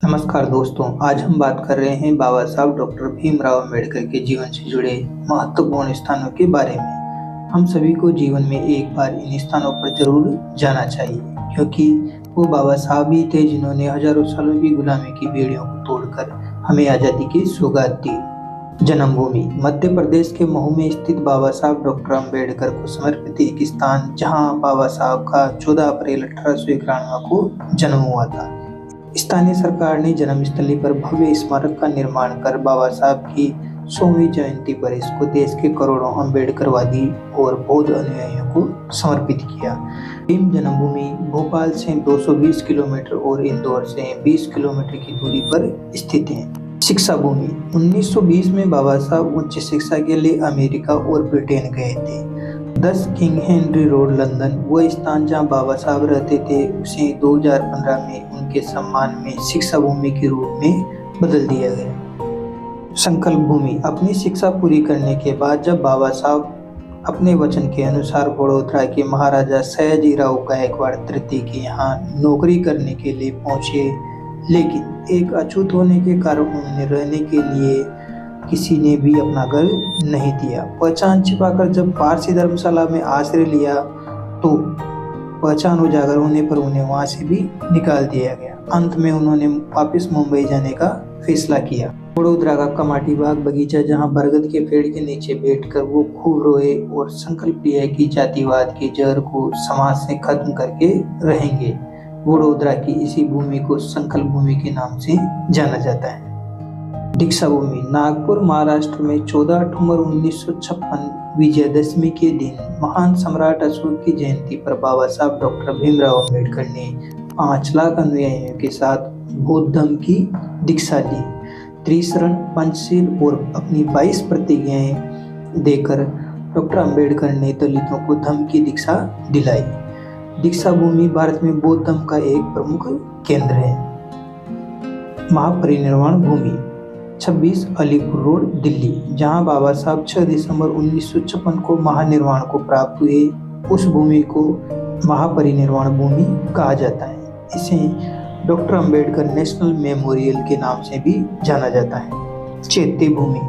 नमस्कार दोस्तों, आज हम बात कर रहे हैं बाबा साहब डॉक्टर भीमराव अम्बेडकर के जीवन से जुड़े महत्वपूर्ण स्थानों के बारे में। हम सभी को जीवन में एक बार इन स्थानों पर जरूर जाना चाहिए, क्योंकि वो बाबा साहब ही थे जिन्होंने हजारों सालों की गुलामी की बेड़ियों को तोड़कर हमें आज़ादी की सौगात दी। जन्मभूमि मध्य प्रदेश के महू में स्थित बाबा साहब डॉक्टर अम्बेडकर को समर्पित एक स्थान, जहाँ बाबा साहब का 14 अप्रैल 1891 को जन्म हुआ था। स्थानीय सरकार ने जन्मस्थली पर भव्य स्मारक का निर्माण कर बाबा साहब की 100वीं जयंती पर इसको देश के करोड़ों अम्बेडकरवादी और बौद्ध अनुयायियों को समर्पित किया। भीम जन्मभूमि भोपाल से 220 किलोमीटर और इंदौर से 20 किलोमीटर की दूरी पर स्थित है। शिक्षा भूमि 1920 में बाबा साहब उच्च शिक्षा के लिए अमेरिका और ब्रिटेन गए थे। 10 किंग हेनरी रोड लंदन, वह स्थान जहां बाबा साहब रहते थे, उसे 2015 में उनके सम्मान में शिक्षा भूमि के रूप में बदल दिया गया। संकल्प भूमि अपनी शिक्षा पूरी करने के बाद जब बाबा साहब अपने वचन के अनुसार बड़ौदा के महाराजा सयाजीराव गायकवाड़ तृतीय के यहाँ नौकरी करने के लिए पहुंचे, लेकिन एक अछूत होने के कारण उन्हें रहने के लिए किसी ने भी अपना घर नहीं दिया। पहचान छिपाकर जब पारसी धर्मशाला में आश्रय लिया तो पहचान उजागर होने पर उन्हें वहां से भी निकाल दिया गया। अंत में उन्होंने वापस मुंबई जाने का फैसला किया। बड़ौदा का कमाटी बाग बगीचा, जहां बरगद के पेड़ के नीचे बैठकर वो खूब रोए और संकल्प लिया कि जातिवाद के जहर को समाज से खत्म करके रहेंगे। बड़ौदा की इसी भूमि को संकल्प भूमि के नाम से जाना जाता है। दीक्षा भूमि नागपुर महाराष्ट्र में 14 अक्टूबर 1956 विजयदशमी के दिन महान सम्राट अशोक की जयंती पर बाबा साहब डॉक्टर भीमराव अम्बेडकर ने 5 लाख अनुयायियों के साथ बौद्ध धर्म की दीक्षा ली। त्रिशरण, पंचशील और अपनी 22 प्रतिज्ञाएं देकर डॉक्टर अम्बेडकर ने दलितों को धर्म की दीक्षा दिलाई। दीक्षा भूमि भारत में बौद्ध धर्म का एक प्रमुख केंद्र है। महापरिनिर्वाण भूमि 26 अलीपुर रोड दिल्ली, जहां बाबा साहब 6 दिसंबर 1956 को महानिर्वाण को प्राप्त हुए, उस भूमि को महापरिनिर्वाण भूमि कहा जाता है। इसे डॉक्टर अम्बेडकर नेशनल मेमोरियल के नाम से भी जाना जाता है। चैत्य भूमि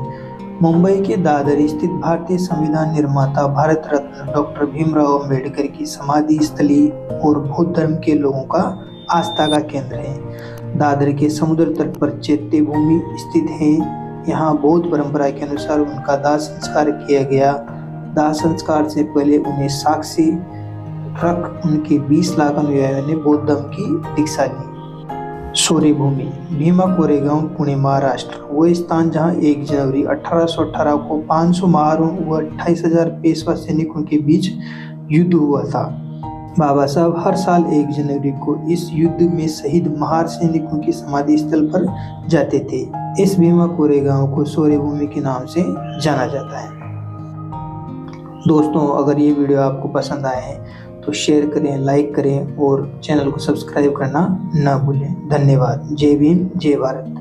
मुंबई के दादर स्थित भारतीय संविधान निर्माता भारत रत्न डॉक्टर भीमराव अम्बेडकर की समाधि स्थली और बौद्ध धर्म के लोगों का आस्था का केंद्र है। दादर के समुद्र तट पर चैत्य भूमि स्थित है। यहाँ बौद्ध परंपरा के अनुसार उनका दाह संस्कार किया गया। दाह संस्कार से पहले उन्हें साक्षी रख उनके 20 लाख अनुयायियों ने बौद्ध धर्म की दीक्षा ली। शौर्य भूमि भीमा कोरेगांव, पुणे महाराष्ट्र, वो स्थान जहाँ 1 जनवरी 1818 को 500 महारों व 28,000 पेशवा सैनिकों के बीच युद्ध हुआ था। बाबा साहब हर साल 1 जनवरी को इस युद्ध में शहीद महार सैनिकों की समाधि स्थल पर जाते थे। इस भीमा कोरेगांव को शौर्य भूमि के नाम से जाना जाता है। दोस्तों, अगर ये वीडियो आपको पसंद आए तो शेयर करें, लाइक करें और चैनल को सब्सक्राइब करना न भूलें। धन्यवाद। जय भीम, जय भारत।